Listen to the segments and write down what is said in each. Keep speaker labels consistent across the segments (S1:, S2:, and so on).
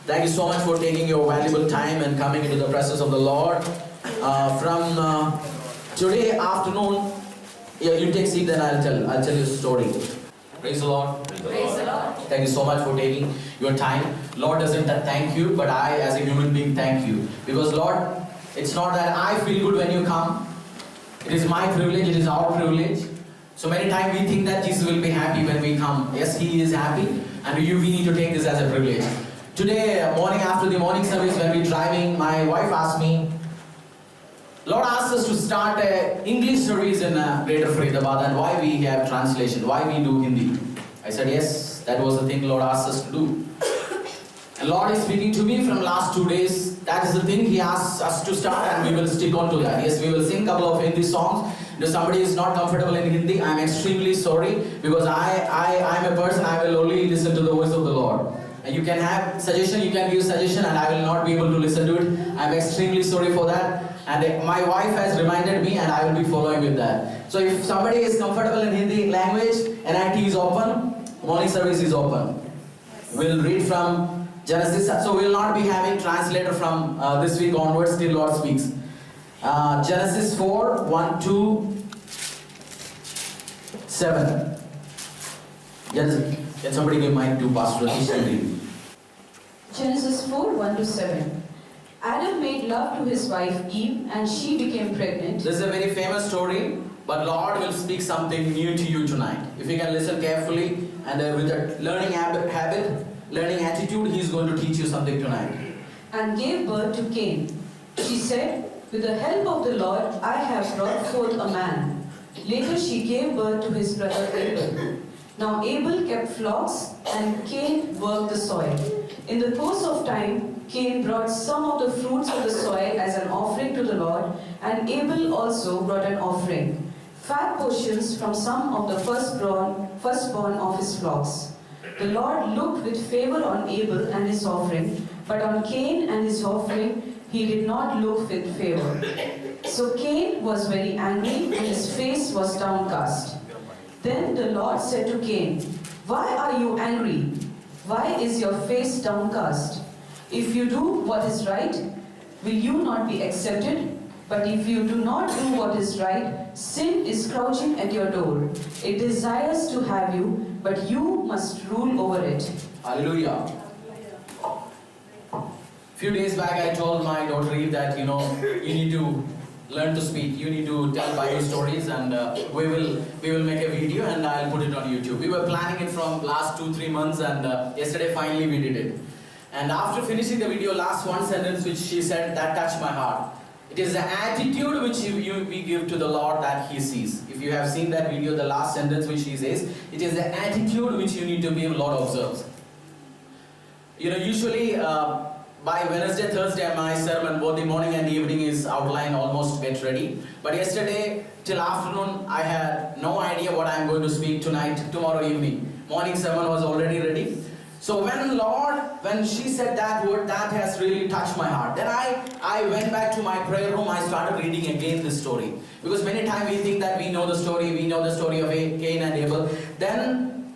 S1: Thank you so much for taking your valuable time and coming into the presence of the Lord. From today afternoon, yeah, you take seat, then I'll tell you a story. Praise the Lord.
S2: Praise the Lord.
S1: Thank you so much for taking your time. Lord doesn't thank you, but I as a human being thank you. Because Lord, it's not that I feel good when you come. It is my privilege, it is our privilege. So many times we think that Jesus will be happy when we come. Yes, He is happy, and we need to take this as a privilege. Today, morning after the morning service, when we're driving, my wife asked me, Lord asked us to start an English service in Greater Faridabad, and why we have translation, why we do Hindi. I said, yes, that was the thing Lord asked us to do. And Lord is speaking to me from last 2 days. That is the thing He asks us to start, and we will stick on to that. Yes, we will sing a couple of Hindi songs. If somebody is not comfortable in Hindi, I am extremely sorry, because I am a person, I will only listen to the voice of the Lord. And you can have suggestion, you can give suggestion, and I will not be able to listen to it. I am extremely sorry for that. And my wife has reminded me, and I will be following with that. So if somebody is comfortable in Hindi language, NIT is open, morning service is open. We'll read from Genesis. So we will not be having translator from this week onwards till Lord speaks. Genesis 4, 1 to 7. Can somebody give mic to Pastor Hareesh?
S2: Genesis 4, 1 to 7. Adam made love to his wife Eve, and she became pregnant.
S1: This is a very famous story, but Lord will speak something new to you tonight. If you can listen carefully and with a learning habit, learning attitude, He is going to teach you something tonight.
S2: And gave birth to Cain. She said, with the help of the Lord, I have brought forth a man. Later she gave birth to his brother Abel. Now Abel kept flocks, and Cain worked the soil. In the course of time, Cain brought some of the fruits of the soil as an offering to the Lord, and Abel also brought an offering, fat portions from some of the firstborn of his flocks. The Lord looked with favor on Abel and his offering, but on Cain and his offering He did not look with favor. So Cain was very angry, and his face was downcast. Then the Lord said to Cain, why are you angry? Why is your face downcast? If you do what is right, will you not be accepted? But if you do not do what is right, sin is crouching at your door. It desires to have you, but you must rule over it.
S1: Hallelujah. Few days back I told my daughter Eve that you need to learn to speak. You need to tell Bible stories, and we will make a video and I'll put it on YouTube. We were planning it from last 2-3 months, and yesterday finally we did it. And after finishing the video, last one sentence which she said, that touched my heart. It is the attitude which we give to the Lord that He sees. If you have seen that video, the last sentence which she says, it is the attitude which you need to be, Lord observes. Usually by Wednesday, Thursday, my sermon, both the morning and evening, is outlined, almost get ready. But yesterday till afternoon, I had no idea what I am going to speak tomorrow evening. Morning sermon was already ready. So when she said that word, that has really touched my heart. Then I went back to my prayer room. I started reading again this story. Because many times we think that we know the story of Cain and Abel. Then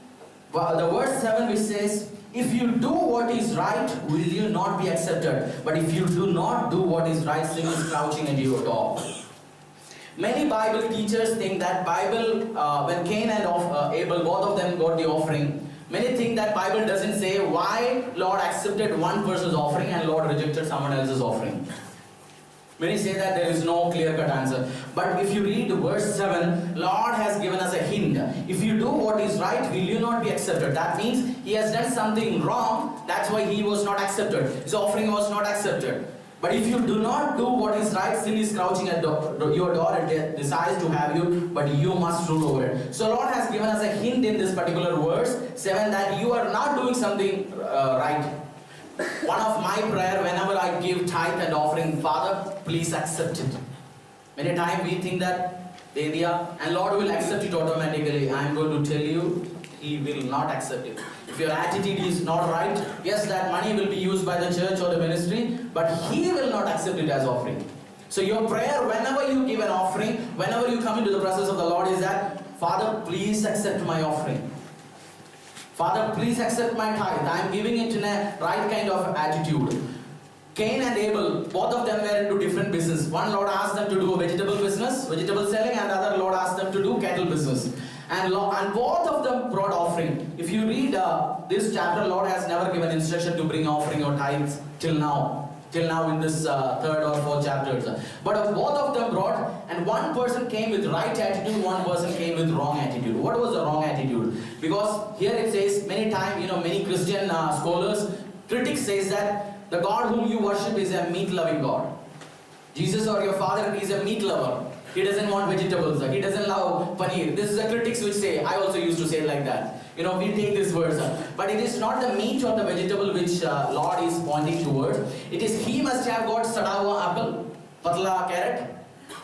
S1: the verse 7 which says, if you do what is right, will you not be accepted? But if you do not do what is right, sin is crouching at your door. Many Bible teachers think that when Cain and Abel, both of them got the offering, many think that Bible doesn't say why Lord accepted one person's offering and Lord rejected someone else's offering. Many say that there is no clear-cut answer. But if you read verse 7, Lord has given us a hint. If you do what is right, will you not be accepted? That means He has done something wrong. That's why He was not accepted. His offering was not accepted. But if you do not do what is right, sin is crouching at your door and desires to have you, but you must rule over it. So Lord has given us a hint in this particular verse 7 that you are not doing something right. One of my prayer whenever I give tithe and offering, Father, please accept it. Many times we think that and Lord will accept it automatically. I am going to tell you, He will not accept it. If your attitude is not right, yes, that money will be used by the church or the ministry, but He will not accept it as offering. So your prayer whenever you give an offering, whenever you come into the presence of the Lord, is that, Father, please accept my offering. Father, please accept my tithe. I am giving it in a right kind of attitude. Cain and Abel, both of them were into different business. One Lord asked them to do a vegetable business, vegetable selling, and the other Lord asked them to do cattle business. And both of them brought offering. If you read this chapter, Lord has never given instruction to bring offering or tithes till now in this third or fourth chapters. But both of them brought, and one person came with right attitude, one person came with wrong attitude. What was the wrong attitude? Because here it says many times, many Christian scholars, critics says that the God whom you worship is a meat-loving God. Jesus or your father is a meat lover. He doesn't want vegetables. He doesn't love paneer. This is the critics which say. I also used to say like that. We take this verse. But it is not the meat or the vegetable which Lord is pointing towards. It is he must have got sada hua apple, patla carrot,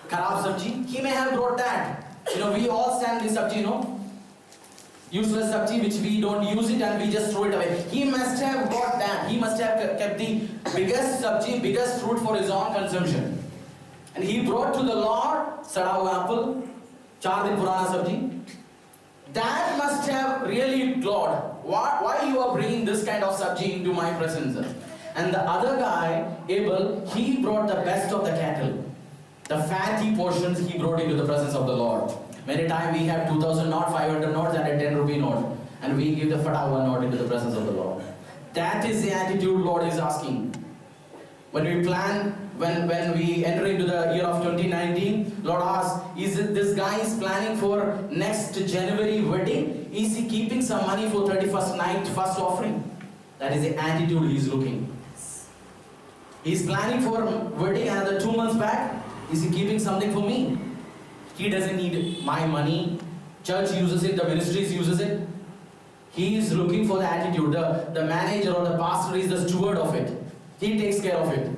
S1: kharab sabji. He may have brought that. We all stand this sabji, useless sabji which we don't use it and we just throw it away. He must have got that. He must have kept the biggest sabji, biggest fruit for his own consumption. And he brought to the Lord sada hua apple, 4 din purana sabji. That must have really, Lord, why you are bringing this kind of sabji into my presence? And the other guy, Abel, he brought the best of the cattle. The fatty portions he brought into the presence of the Lord. Many times we have 2000 note, 500 notes and a 10 rupee note. And we give the fatawa note into the presence of the Lord. That is the attitude Lord is asking. When we plan, when we enter into the year of 2019, Lord asks, this guy is planning for next January wedding? Is he keeping some money for 31st night first offering? That is the attitude he is looking. He is planning for wedding another 2 months back. Is he keeping something for me? He doesn't need my money. Church uses it, the ministries uses it. He is looking for the attitude. The manager or the pastor is the steward of it. He takes care of it.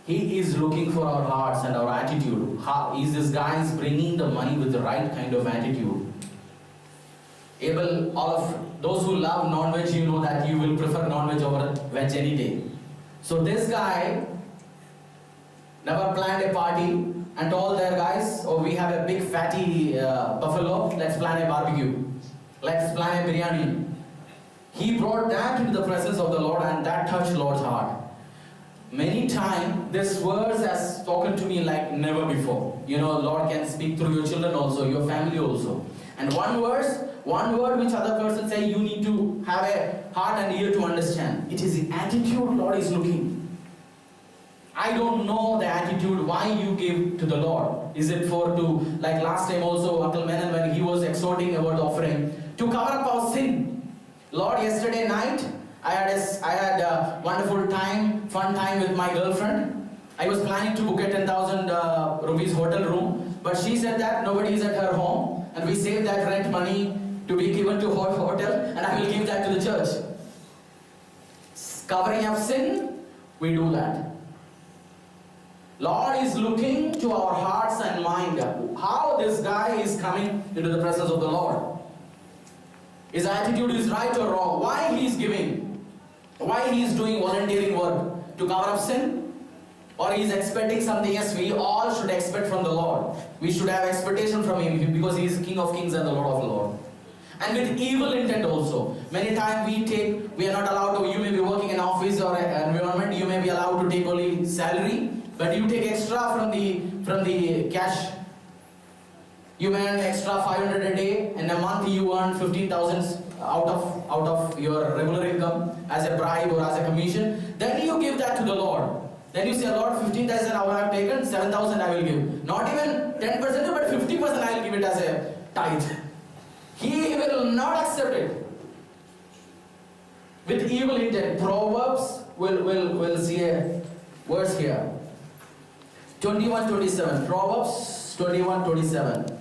S1: He is looking for our hearts and our attitude. How is this guy is bringing the money with the right kind of attitude? Abel, all of those who love non-veg, you know that you will prefer non-veg over veg any day. So this guy never planned a party and told their guys, oh, we have a big fatty buffalo, let's plan a barbecue. Let's plan a biryani. He brought that into the presence of the Lord and that touched Lord's heart. Many times this verse has spoken to me like never before. Lord can speak through your children also, your family also. And one word which other person say, you need to have a heart and ear to understand. It is the attitude Lord is looking. I don't know the attitude why you give to the Lord. Is it like last time also, Uncle Menon, when he was exhorting about the offering, to cover up our sin. Lord, yesterday night, I had a wonderful fun time with my girlfriend. I was planning to book a 10,000 rupees hotel room, but she said that nobody is at her home, and we saved that rent money to be given to her hotel, and I will give that to the church. Covering up sin, we do that. Lord is looking to our hearts and mind, how this guy is coming into the presence of the Lord. His attitude is right or wrong. Why he is giving? Why he is doing volunteering work? To cover up sin? Or he is expecting something else? We all should expect from the Lord. We should have expectation from him because he is King of Kings and the Lord of Lords. And with evil intent also. Many times we are not allowed to, you may be working in office or an environment, you may be allowed to take only salary, but you take extra from the cash. You earn extra 500 a day, in a month you earn 15,000 out of your regular income as a bribe or as a commission. Then you give that to the Lord. Then you say, Lord, 15,000 I have taken, 7,000 I will give. Not even 10%, but 50% I will give it as a tithe. He will not accept it. With evil intent. Proverbs, we'll see a verse here. 21:27. Proverbs 21:27.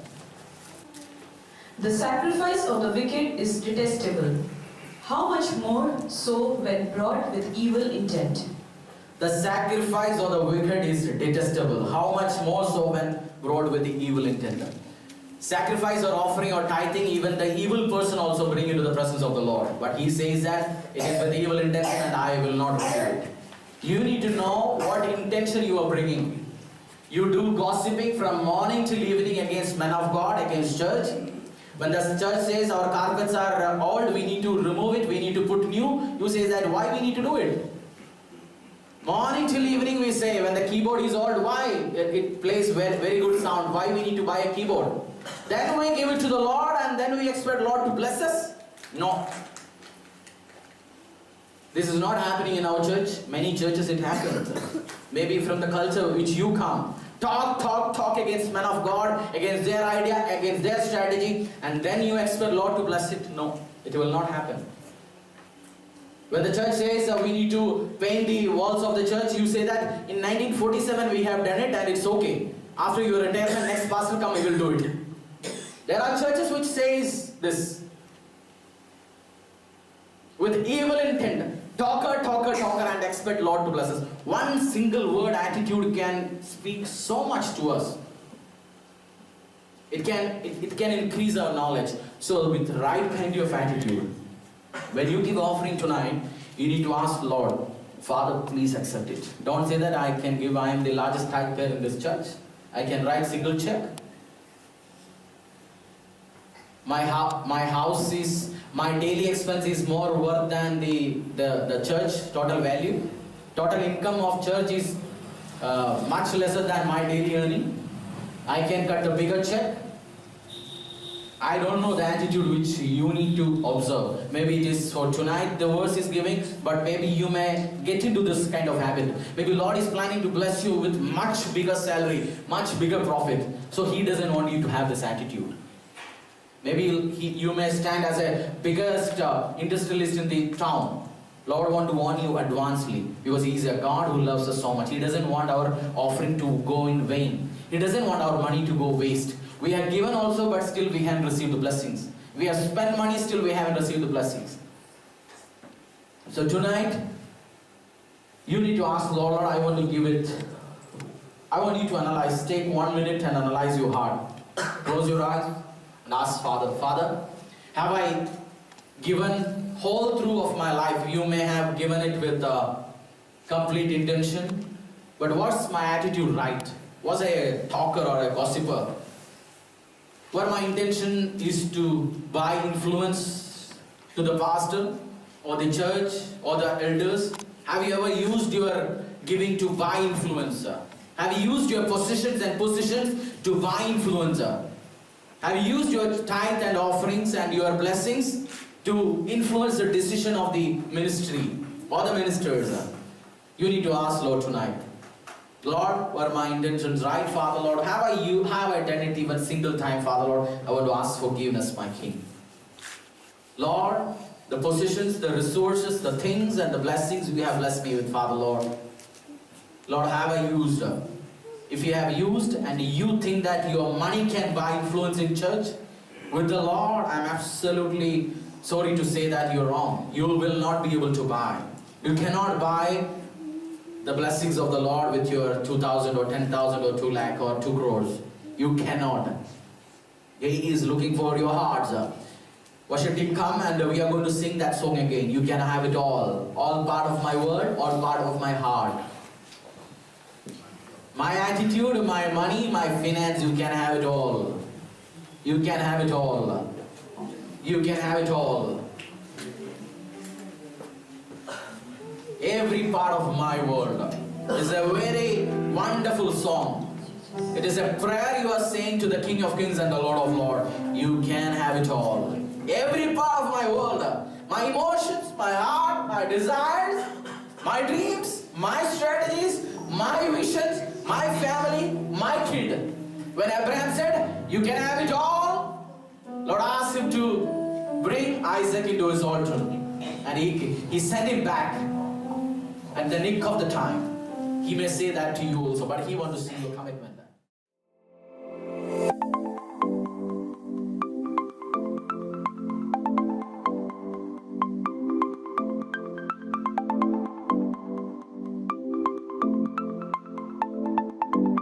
S2: The sacrifice of the wicked is detestable. How much more so when brought with evil intent?
S1: The sacrifice of the wicked is detestable. How much more so when brought with the evil intent? Sacrifice or offering or tithing, even the evil person also bring into the presence of the Lord. But he says that it is with evil intention and I will not receive it. You need to know what intention you are bringing. You do gossiping from morning till evening against men of God, against church. When the church says our carpets are old, we need to remove it, we need to put new, you say that why we need to do it? Morning till evening we say, when the keyboard is old, why? It plays very, very good sound, why we need to buy a keyboard? Then we give it to the Lord and then we expect Lord to bless us? No. This is not happening in our church. Many churches it happens. Maybe from the culture which you come. Talk against men of God, against their idea, against their strategy, and then you expect Lord to bless it. No, it will not happen. When the church says we need to paint the walls of the church, you say that in 1947 we have done it and it's okay. After your retirement, next pastor come, we will do it. There are churches which says this with evil intent. Talker and expect Lord to bless us. One single word attitude can speak so much to us. It can increase our knowledge. So with right kind of attitude, when you give offering tonight, you need to ask Lord, Father, please accept it. Don't say that I am the largest tithe payer in this church. I can write single check. My daily expense is more worth than the church total value. Total income of church is much lesser than my daily earning. I can cut a bigger check. I don't know the attitude which you need to observe. Maybe it is for tonight the verse is giving, but maybe you may get into this kind of habit. Maybe Lord is planning to bless you with much bigger salary, much bigger profit. So He doesn't want you to have this attitude. Maybe you may stand as a biggest industrialist in the town. Lord want to warn you advancedly because He is a God who loves us so much. He doesn't want our offering to go in vain. He doesn't want our money to go waste. We have given also, but still we haven't received the blessings. We have spent money, still we haven't received the blessings. So tonight, you need to ask Lord, I want to give it. I want you to analyze. Take 1 minute and analyze your heart. Close your eyes and ask Father, have I given whole through of my life? You may have given it with complete intention, but what's my attitude right? Was I a talker or a gossiper? Where my intention is to buy influence to the pastor or the church or the elders? Have you ever used your giving to buy influence? Have you used your positions and positions to buy influence? Have you used your tithe and offerings and your blessings to influence the decision of the ministry or the ministers? You need to ask Lord tonight. Lord, were my intentions right, Father Lord? Have I done it even single time, Father Lord? I want to ask forgiveness, my King. Lord, the positions, the resources, the things and the blessings you have blessed me with, Father Lord. Lord, have I used? If you have used and you think that your money can buy influence in church, with the Lord, I'm absolutely sorry to say that you're wrong. You will not be able to buy. You cannot buy the blessings of the Lord with your 2,000 or 10,000 or 2 lakh or 2 crores. You cannot. He is looking for your hearts. Worship team, come and we are going to sing that song again. You can have it all. All part of my word, all part of my heart. My attitude, my money, my finance, you can have it all. You can have it all. You can have it all. Every part of my world is a very wonderful song. It is a prayer you are saying to the King of Kings and the Lord of Lords. You can have it all. Every part of my world, my emotions, my heart, my desires, my dreams, my strategies, my visions, my family, my kid. When Abraham said, you can have it all, Lord asked him to bring Isaac into his altar. And he sent him back. At the nick of the time, He may say that to you also, but He wants to see you.